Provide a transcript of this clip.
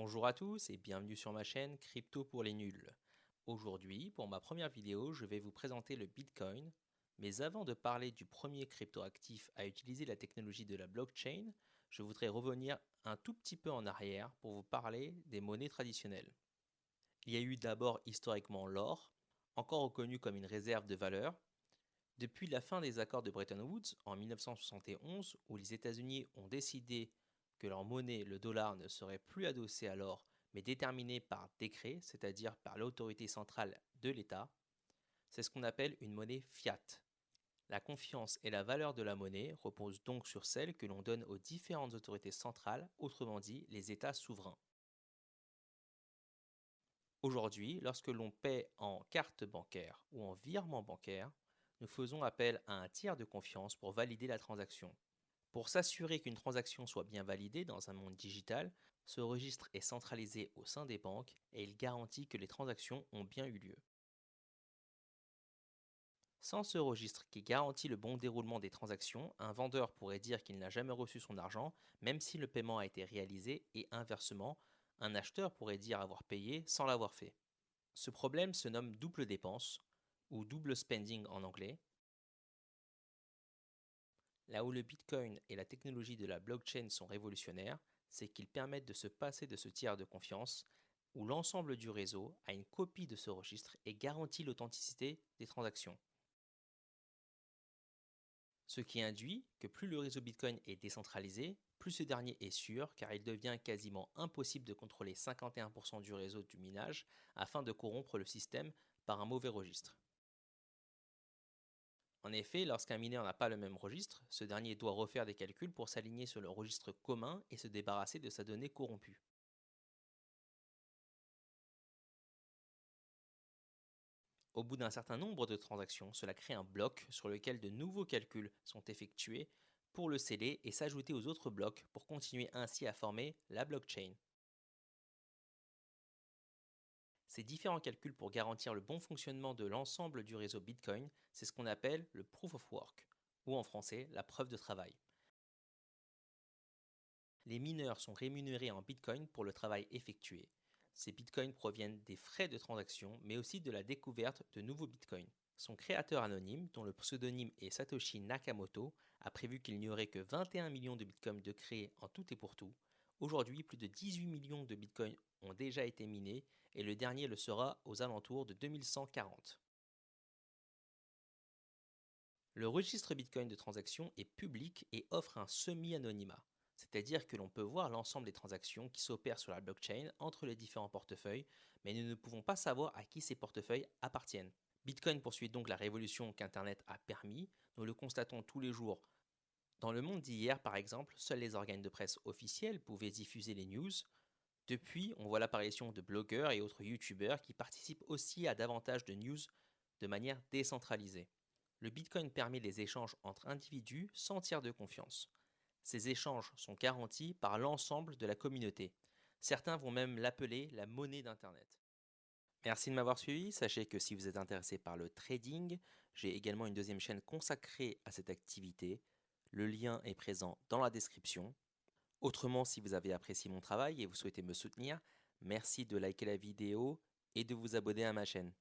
Bonjour à tous et bienvenue sur ma chaîne Crypto pour les nuls. Aujourd'hui, pour ma première vidéo, je vais vous présenter le Bitcoin. Mais avant de parler du premier cryptoactif à utiliser la technologie de la blockchain, je voudrais revenir un tout petit peu en arrière pour vous parler des monnaies traditionnelles. Il y a eu d'abord historiquement l'or, encore reconnu comme une réserve de valeur. Depuis la fin des accords de Bretton Woods en 1971, où les États-Unis ont décidé que leur monnaie, le dollar, ne serait plus adossée à l'or, mais déterminée par décret, c'est-à-dire par l'autorité centrale de l'État, c'est ce qu'on appelle une monnaie fiat. La confiance et la valeur de la monnaie reposent donc sur celle que l'on donne aux différentes autorités centrales, autrement dit les États souverains. Aujourd'hui, lorsque l'on paie en carte bancaire ou en virement bancaire, nous faisons appel à un tiers de confiance pour valider la transaction. Pour s'assurer qu'une transaction soit bien validée dans un monde digital, ce registre est centralisé au sein des banques et il garantit que les transactions ont bien eu lieu. Sans ce registre qui garantit le bon déroulement des transactions, un vendeur pourrait dire qu'il n'a jamais reçu son argent, même si le paiement a été réalisé, et inversement, un acheteur pourrait dire avoir payé sans l'avoir fait. Ce problème se nomme double dépense, ou double spending en anglais. Là où le Bitcoin et la technologie de la blockchain sont révolutionnaires, c'est qu'ils permettent de se passer de ce tiers de confiance, où l'ensemble du réseau a une copie de ce registre et garantit l'authenticité des transactions. Ce qui induit que plus le réseau Bitcoin est décentralisé, plus ce dernier est sûr car il devient quasiment impossible de contrôler 51% du réseau du minage afin de corrompre le système par un mauvais registre. En effet, lorsqu'un mineur n'a pas le même registre, ce dernier doit refaire des calculs pour s'aligner sur le registre commun et se débarrasser de sa donnée corrompue. Au bout d'un certain nombre de transactions, cela crée un bloc sur lequel de nouveaux calculs sont effectués pour le sceller et s'ajouter aux autres blocs pour continuer ainsi à former la blockchain. Ces différents calculs pour garantir le bon fonctionnement de l'ensemble du réseau Bitcoin, c'est ce qu'on appelle le proof of work, ou en français la preuve de travail. Les mineurs sont rémunérés en Bitcoin pour le travail effectué. Ces Bitcoins proviennent des frais de transaction, mais aussi de la découverte de nouveaux Bitcoins. Son créateur anonyme, dont le pseudonyme est Satoshi Nakamoto, a prévu qu'il n'y aurait que 21 millions de Bitcoins de créés en tout et pour tout. Aujourd'hui, plus de 18 millions de Bitcoins ont déjà été minés et le dernier le sera aux alentours de 2140. Le registre Bitcoin de transaction est public et offre un semi-anonymat, c'est-à-dire que l'on peut voir l'ensemble des transactions qui s'opèrent sur la blockchain entre les différents portefeuilles, mais nous ne pouvons pas savoir à qui ces portefeuilles appartiennent. Bitcoin poursuit donc la révolution qu'Internet a permis, nous le constatons tous les jours. Dans le monde d'hier, par exemple, seuls les organes de presse officiels pouvaient diffuser les news. Depuis, on voit l'apparition de blogueurs et autres youtubeurs qui participent aussi à davantage de news de manière décentralisée. Le Bitcoin permet les échanges entre individus sans tiers de confiance. Ces échanges sont garantis par l'ensemble de la communauté. Certains vont même l'appeler la monnaie d'Internet. Merci de m'avoir suivi. Sachez que si vous êtes intéressé par le trading, j'ai également une deuxième chaîne consacrée à cette activité. Le lien est présent dans la description. Autrement, si vous avez apprécié mon travail et vous souhaitez me soutenir, merci de liker la vidéo et de vous abonner à ma chaîne.